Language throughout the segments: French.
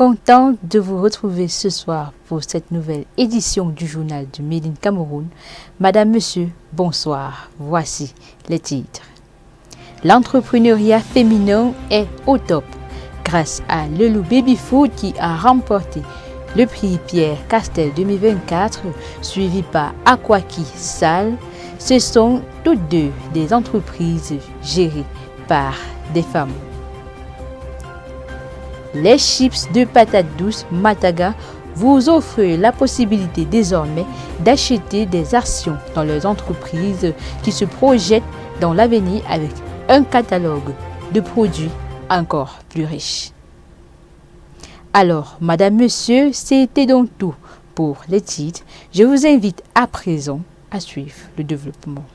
content de vous retrouver ce soir pour cette nouvelle édition du journal du Made in Cameroun. Madame, Monsieur, bonsoir. Voici les titres. L'entrepreneuriat féminin est au top grâce à Lelou Baby Food qui a remporté le prix Pierre Castel 2024, suivi par Aquaki Sal. Ce sont toutes deux des entreprises gérées par des femmes. Les chips de patates douces Mataga vous offrent la possibilité désormais d'acheter des actions dans leurs entreprises qui se projettent dans l'avenir avec un catalogue de produits encore plus riche. Alors, Madame, Monsieur, c'était donc tout pour les titres. Je vous invite à présent à suivre le développement.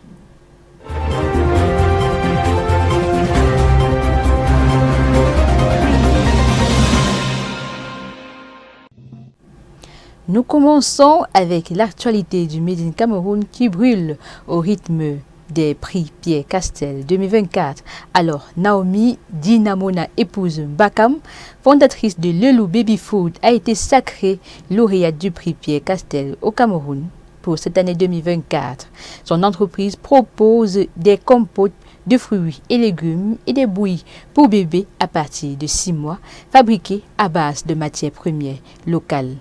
Nous commençons avec l'actualité du Made in Cameroun qui brûle au rythme des prix Pierre Castel 2024. Alors, Naomi Dinamona, épouse Bakam, fondatrice de Lelou Baby Food, a été sacrée lauréate du prix Pierre Castel au Cameroun pour cette année 2024. Son entreprise propose des compotes de fruits et légumes et des bouillies pour bébés à partir de 6 mois, fabriquées à base de matières premières locales.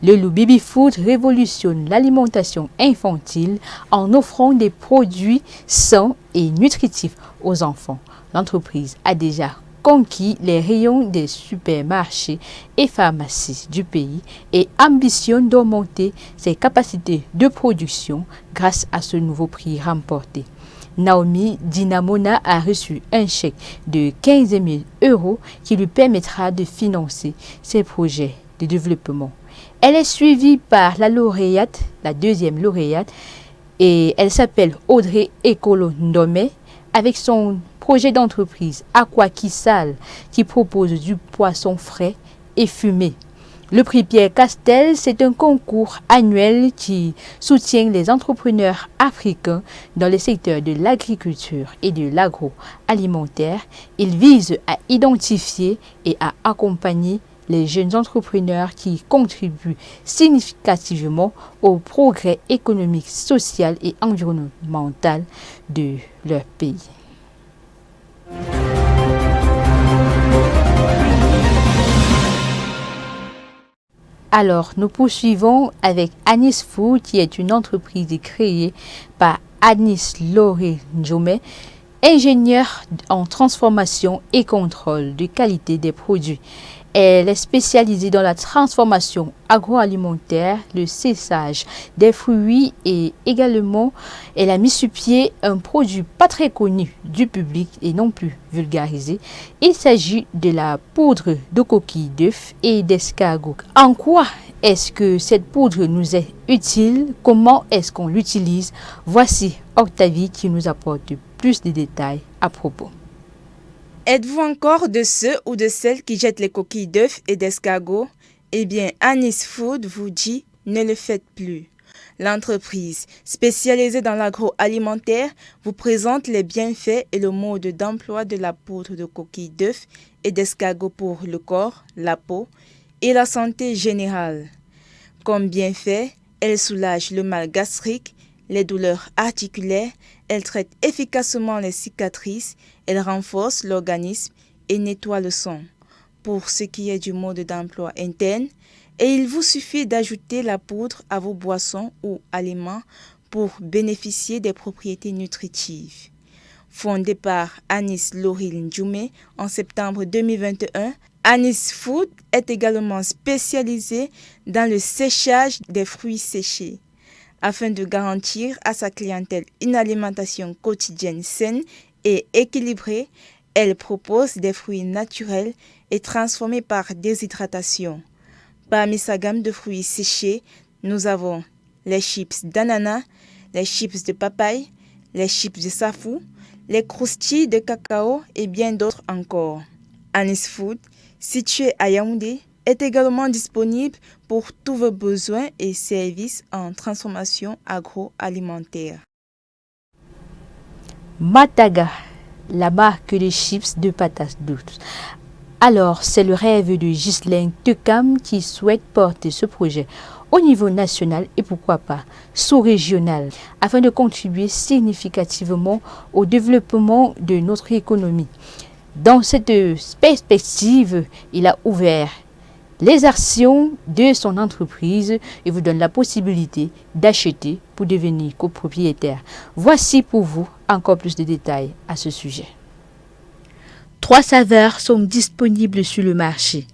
Lelou Baby Food révolutionne l'alimentation infantile en offrant des produits sains et nutritifs aux enfants. L'entreprise a déjà conquis les rayons des supermarchés et pharmacies du pays et ambitionne d'augmenter ses capacités de production grâce à ce nouveau prix remporté. Naomi Dinamona a reçu un chèque de 15 000 € qui lui permettra de financer ses projets de développement. Elle est suivie par la lauréate, la deuxième lauréate, et elle s'appelle Audrey Ekolo Ndomé, avec son projet d'entreprise Aquaki Sal qui propose du poisson frais et fumé. Le prix Pierre Castel, c'est un concours annuel qui soutient les entrepreneurs africains dans le secteur de l'agriculture et de l'agroalimentaire. Il vise à identifier et à accompagner les jeunes entrepreneurs qui contribuent significativement au progrès économique, social et environnemental de leur pays. Alors, nous poursuivons avec Anis Food, qui est une entreprise créée par Anis Loré Njome, ingénieure en transformation et contrôle de qualité des produits. Elle est spécialisée dans la transformation agroalimentaire, le séchage des fruits et également elle a mis sur pied un produit pas très connu du public et non plus vulgarisé. Il s'agit de la poudre de coquille d'œuf et d'escargot. En quoi est-ce que cette poudre nous est utile? Comment est-ce qu'on l'utilise? Voici Octavie qui nous apporte plus de détails à propos. Êtes-vous encore de ceux ou de celles qui jettent les coquilles d'œufs et d'escargots? Eh bien, Anis Food vous dit ne le faites plus. L'entreprise spécialisée dans l'agroalimentaire vous présente les bienfaits et le mode d'emploi de la poudre de coquilles d'œufs et d'escargots pour le corps, la peau et la santé générale. Comme bienfait, elle soulage le mal gastrique, les douleurs articulaires, elle traite efficacement les cicatrices, elle renforce l'organisme et nettoie le sang. Pour ce qui est du mode d'emploi interne, et il vous suffit d'ajouter la poudre à vos boissons ou aliments pour bénéficier des propriétés nutritives. Fondée par Anis Loril Ndjoumé en septembre 2021, Anis Food est également spécialisée dans le séchage des fruits séchés. Afin de garantir à sa clientèle une alimentation quotidienne saine et équilibrée, elle propose des fruits naturels et transformés par déshydratation. Parmi sa gamme de fruits séchés, nous avons les chips d'ananas, les chips de papaye, les chips de safou, les croustilles de cacao et bien d'autres encore. Anis Food, situé à Yaoundé, est également disponible pour tous vos besoins et services en transformation agroalimentaire. Mataga, la marque de chips de patates douces, Alors, c'est le rêve de Ghislaine Tecam qui souhaite porter ce projet au niveau national et pourquoi pas sous-régional, afin de contribuer significativement au développement de notre économie. Dans cette perspective, il a ouvert les actions de son entreprise et vous donne la possibilité d'acheter pour devenir copropriétaire. Voici pour vous encore plus de détails à ce sujet. 3 saveurs sont disponibles sur le marché: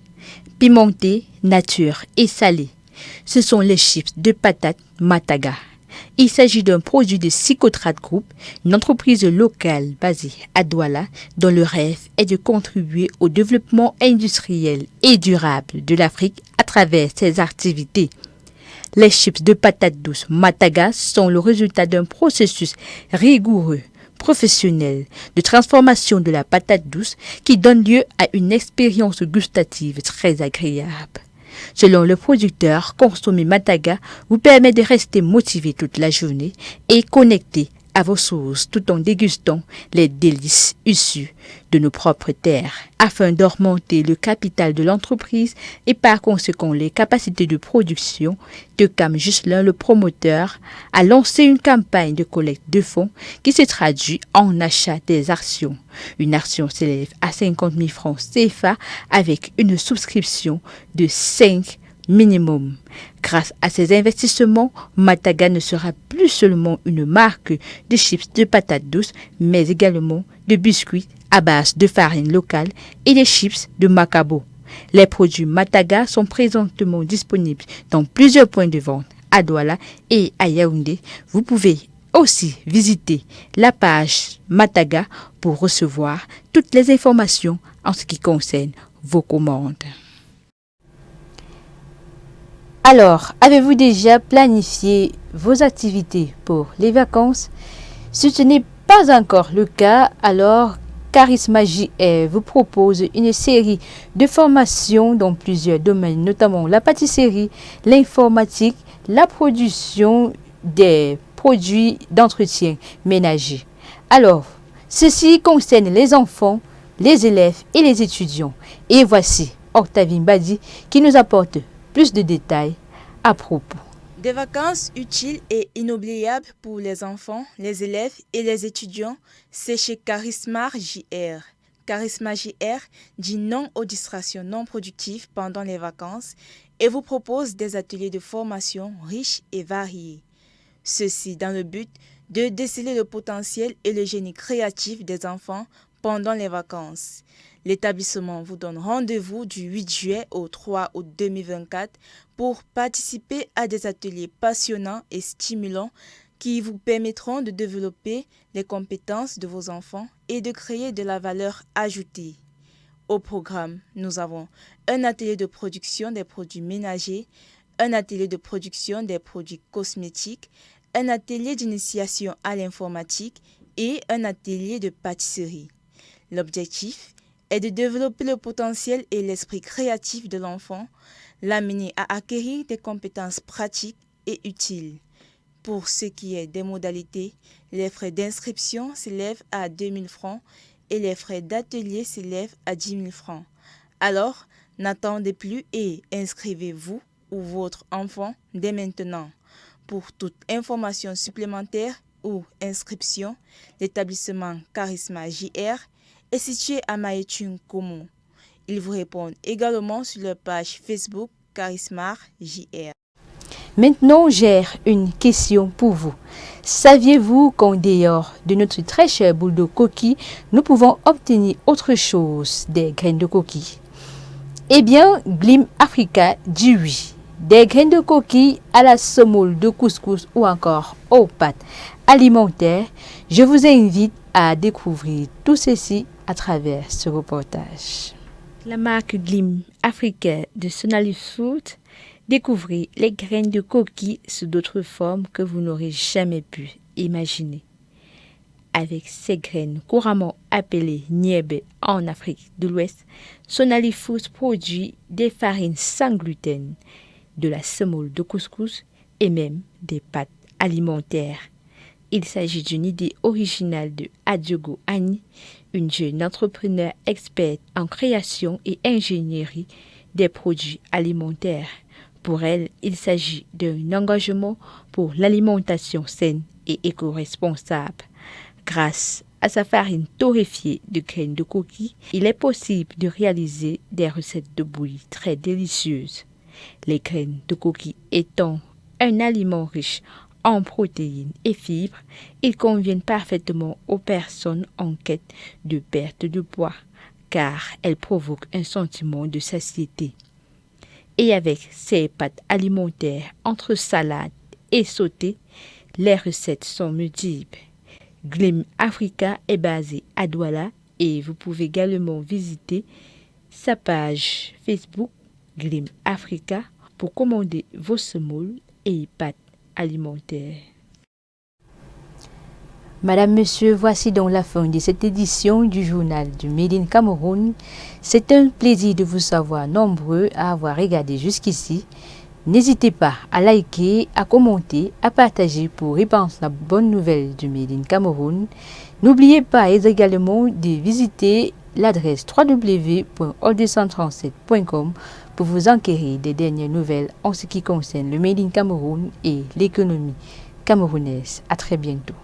pimentées, nature et salées. Ce sont les chips de patates Mataga. Il s'agit d'un produit de Psychotrade Group, une entreprise locale basée à Douala, dont le rêve est de contribuer au développement industriel et durable de l'Afrique à travers ses activités. Les chips de patates douces Mataga sont le résultat d'un processus rigoureux, professionnel, de transformation de la patate douce qui donne lieu à une expérience gustative très agréable. Selon le producteur, consommer Mataga vous permet de rester motivé toute la journée et connecté à vos sources tout en dégustant les délices issues de nos propres terres. Afin d'augmenter le capital de l'entreprise et par conséquent les capacités de production, Tecam Ghislain, le promoteur, a lancé une campagne de collecte de fonds qui se traduit en achat des actions. Une action s'élève à 50 000 francs CFA avec une souscription de 5 minimum. Grâce à ces investissements, Mataga ne sera plus seulement une marque de chips de patates douces, mais également de biscuits à base de farine locale et des chips de macabo. Les produits Mataga sont présentement disponibles dans plusieurs points de vente à Douala et à Yaoundé. Vous pouvez aussi visiter la page Mataga pour recevoir toutes les informations en ce qui concerne vos commandes. Alors, avez-vous déjà planifié vos activités pour les vacances? Si ce n'est pas encore le cas, alors Charisma JR vous propose une série de formations dans plusieurs domaines, notamment la pâtisserie, l'informatique, la production des produits d'entretien ménager. Alors, ceci concerne les enfants, les élèves et les étudiants. Et voici Octavie Badi qui nous apporte plus de détails à propos. Des vacances utiles et inoubliables pour les enfants, les élèves et les étudiants, c'est chez Charisma JR. Charisma JR dit non aux distractions non productives pendant les vacances et vous propose des ateliers de formation riches et variés. Ceci dans le but de déceler le potentiel et le génie créatif des enfants pendant les vacances. L'établissement vous donne rendez-vous du 8 juillet au 3 août 2024 pour participer à des ateliers passionnants et stimulants qui vous permettront de développer les compétences de vos enfants et de créer de la valeur ajoutée. Au programme, nous avons un atelier de production des produits ménagers, un atelier de production des produits cosmétiques, un atelier d'initiation à l'informatique et un atelier de pâtisserie. L'objectif est de développer le potentiel et l'esprit créatif de l'enfant, l'amener à acquérir des compétences pratiques et utiles. Pour ce qui est des modalités, les frais d'inscription s'élèvent à 2 000 francs et les frais d'atelier s'élèvent à 10 000 francs. Alors, n'attendez plus et inscrivez-vous ou votre enfant dès maintenant. Pour toute information supplémentaire ou inscription, l'établissement Charisma JR est situé à Maïtune Komo. Ils vous répondent également sur leur page Facebook Charisma JR. Maintenant, j'ai une question pour vous. Saviez-vous qu'en dehors de notre très chère boule de coquille, nous pouvons obtenir autre chose des graines de coquille? Eh bien, Glim Africa dit oui. Des graines de coquille à la semoule de couscous ou encore aux pâtes alimentaires. Je vous invite à découvrir tout ceci à travers ce reportage. La marque Glim Africa de Sonali Food. Découvrez les graines de coquille sous d'autres formes que vous n'aurez jamais pu imaginer. Avec ces graines couramment appelées niébé en Afrique de l'Ouest, Sonali Foods produit des farines sans gluten, de la semoule de couscous et même des pâtes alimentaires. Il s'agit d'une idée originale de Adiogo Annie, une jeune entrepreneur experte en création et ingénierie des produits alimentaires. Pour elle, il s'agit d'un engagement pour l'alimentation saine et éco-responsable. Grâce à sa farine torréfiée de graines de coquille, il est possible de réaliser des recettes de bouillie très délicieuses. Les graines de coquille étant un aliment riche en protéines et fibres, ils conviennent parfaitement aux personnes en quête de perte de poids, car elles provoquent un sentiment de satiété. Et avec ces pâtes alimentaires entre salade et sauté, les recettes sont multiples. Glim Africa est basé à Douala et vous pouvez également visiter sa page Facebook Glim Africa pour commander vos semoules et pâtes alimentaires. Madame, Monsieur, voici donc la fin de cette édition du journal du Made in Cameroun. C'est un plaisir de vous savoir nombreux à avoir regardé jusqu'ici. N'hésitez pas à liker, à commenter, à partager pour répandre la bonne nouvelle du Made in Cameroun. N'oubliez pas également de visiter l'adresse www.all237.com pour vous enquérir des dernières nouvelles en ce qui concerne le Made in Cameroun et l'économie camerounaise. À très bientôt.